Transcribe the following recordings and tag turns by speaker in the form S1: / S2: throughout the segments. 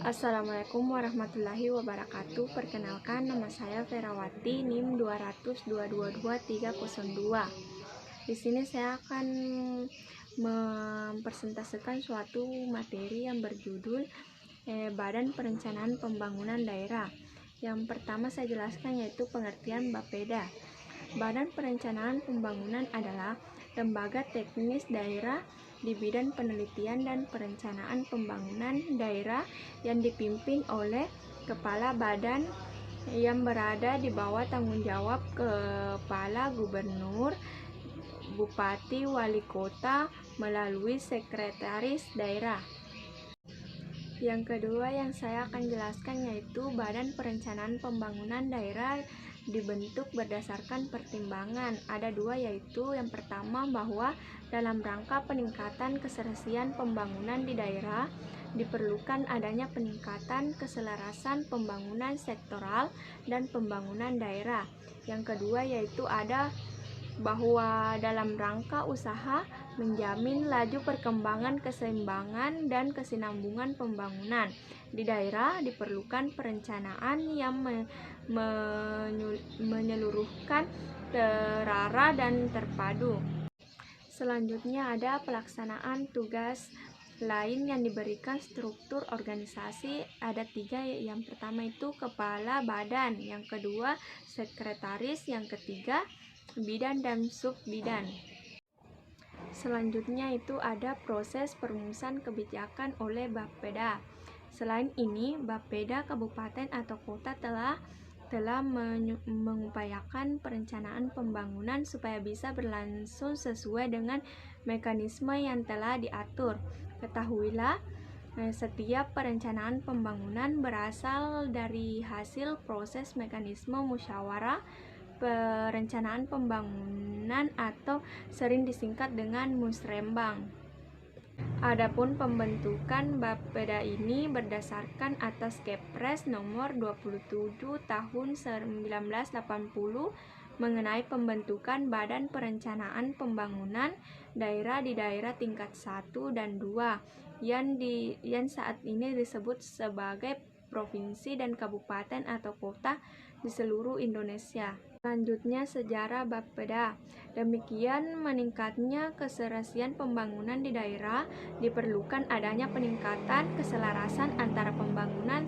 S1: Assalamualaikum warahmatullahi wabarakatuh. Perkenalkan, nama saya Ferawati, NIM 200222302. Di sini saya akan mempresentasikan suatu materi yang berjudul Badan Perencanaan Pembangunan Daerah. Yang pertama saya jelaskan yaitu pengertian Bapeda. Badan Perencanaan Pembangunan adalah lembaga teknis daerah di bidang penelitian dan perencanaan pembangunan daerah yang dipimpin oleh kepala badan yang berada di bawah tanggung jawab kepala gubernur, bupati, wali kota melalui sekretaris daerah. Yang kedua yang saya akan jelaskan yaitu Badan Perencanaan Pembangunan Daerah dibentuk berdasarkan pertimbangan. Ada dua, yaitu yang pertama bahwa dalam rangka peningkatan keserasian pembangunan di daerah diperlukan adanya peningkatan keselarasan pembangunan sektoral dan pembangunan daerah. Yang kedua yaitu ada bahwa dalam rangka usaha menjamin laju perkembangan keseimbangan dan kesinambungan pembangunan di daerah diperlukan perencanaan yang menyeluruhkan, terarah dan terpadu. Selanjutnya ada pelaksanaan tugas lain yang diberikan struktur organisasi. Ada tiga, yang pertama itu kepala badan, yang kedua sekretaris, yang ketiga bidan dan subbidan. Selanjutnya itu ada proses perumusan kebijakan oleh Bapeda. Selain ini, Bapeda kabupaten atau kota telah mengupayakan perencanaan pembangunan supaya bisa berlangsung sesuai dengan mekanisme yang telah diatur. Ketahuilah, setiap perencanaan pembangunan berasal dari hasil proses mekanisme musyawarah perencanaan pembangunan atau sering disingkat dengan musrembang. Adapun pembentukan Bapeda ini berdasarkan atas Kepres nomor 27 tahun 1980 mengenai pembentukan Badan Perencanaan Pembangunan Daerah di daerah tingkat 1 dan 2 yang saat ini disebut sebagai provinsi dan kabupaten atau kota di seluruh Indonesia. Selanjutnya sejarah Bapeda. Demikian meningkatnya keserasian pembangunan di daerah diperlukan adanya peningkatan keselarasan antara pembangunan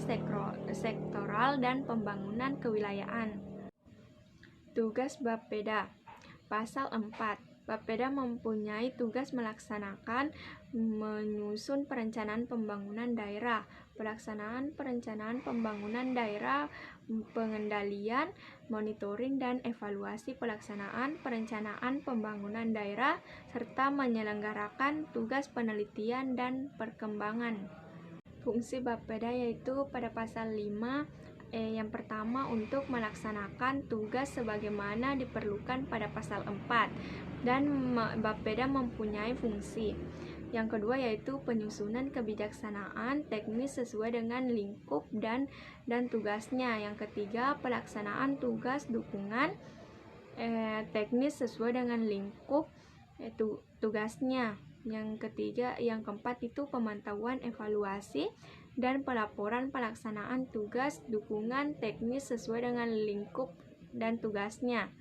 S1: sektoral dan pembangunan kewilayahan. Tugas Bapeda. Pasal 4. Bapeda mempunyai tugas melaksanakan menyusun perencanaan pembangunan daerah, pelaksanaan perencanaan pembangunan daerah, pengendalian, monitoring dan evaluasi pelaksanaan perencanaan pembangunan daerah, serta menyelenggarakan tugas penelitian dan perkembangan. Fungsi Bapeda yaitu pada pasal 5 yang pertama untuk melaksanakan tugas sebagaimana diperlukan pada pasal 4 dan Bapeda mempunyai fungsi. Yang kedua yaitu penyusunan kebijaksanaan teknis sesuai dengan lingkup dan tugasnya. Yang ketiga pelaksanaan tugas dukungan teknis sesuai dengan lingkup tugasnya. Yang keempat itu pemantauan, evaluasi dan pelaporan pelaksanaan tugas dukungan teknis sesuai dengan lingkup dan tugasnya.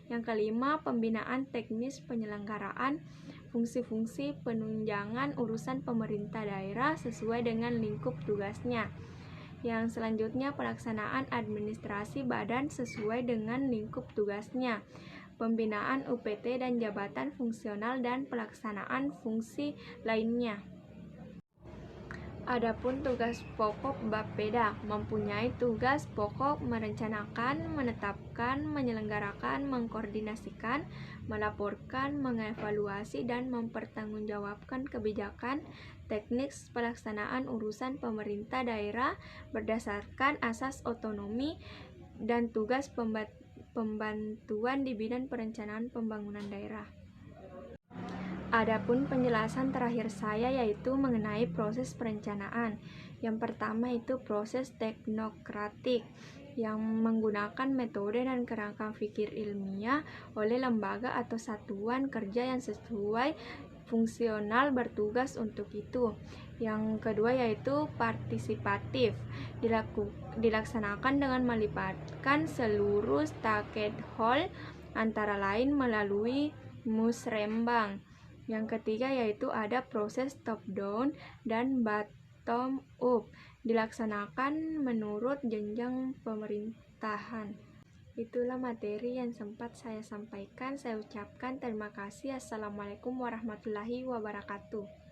S1: Yang kelima, pembinaan teknis penyelenggaraan fungsi-fungsi penunjangan urusan pemerintah daerah sesuai dengan lingkup tugasnya. Yang selanjutnya, pelaksanaan administrasi badan sesuai dengan lingkup tugasnya. Pembinaan UPT dan jabatan fungsional dan pelaksanaan fungsi lainnya. Adapun tugas pokok Bapeda mempunyai tugas pokok merencanakan, menetapkan, menyelenggarakan, mengkoordinasikan, melaporkan, mengevaluasi dan mempertanggungjawabkan kebijakan teknis pelaksanaan urusan pemerintah daerah berdasarkan asas otonomi dan tugas pembantuan di bidang perencanaan pembangunan daerah. Adapun penjelasan terakhir saya yaitu mengenai proses perencanaan. Yang pertama itu proses teknokratik yang menggunakan metode dan kerangka pikir ilmiah oleh lembaga atau satuan kerja yang sesuai fungsional bertugas untuk itu. Yang kedua yaitu partisipatif, dilaksanakan dengan melibatkan seluruh stakeholder antara lain melalui musrembang. Yang ketiga yaitu ada proses top down dan bottom up, dilaksanakan menurut jenjang pemerintahan. Itulah materi yang sempat saya sampaikan. Saya ucapkan terima kasih. Assalamualaikum warahmatullahi wabarakatuh.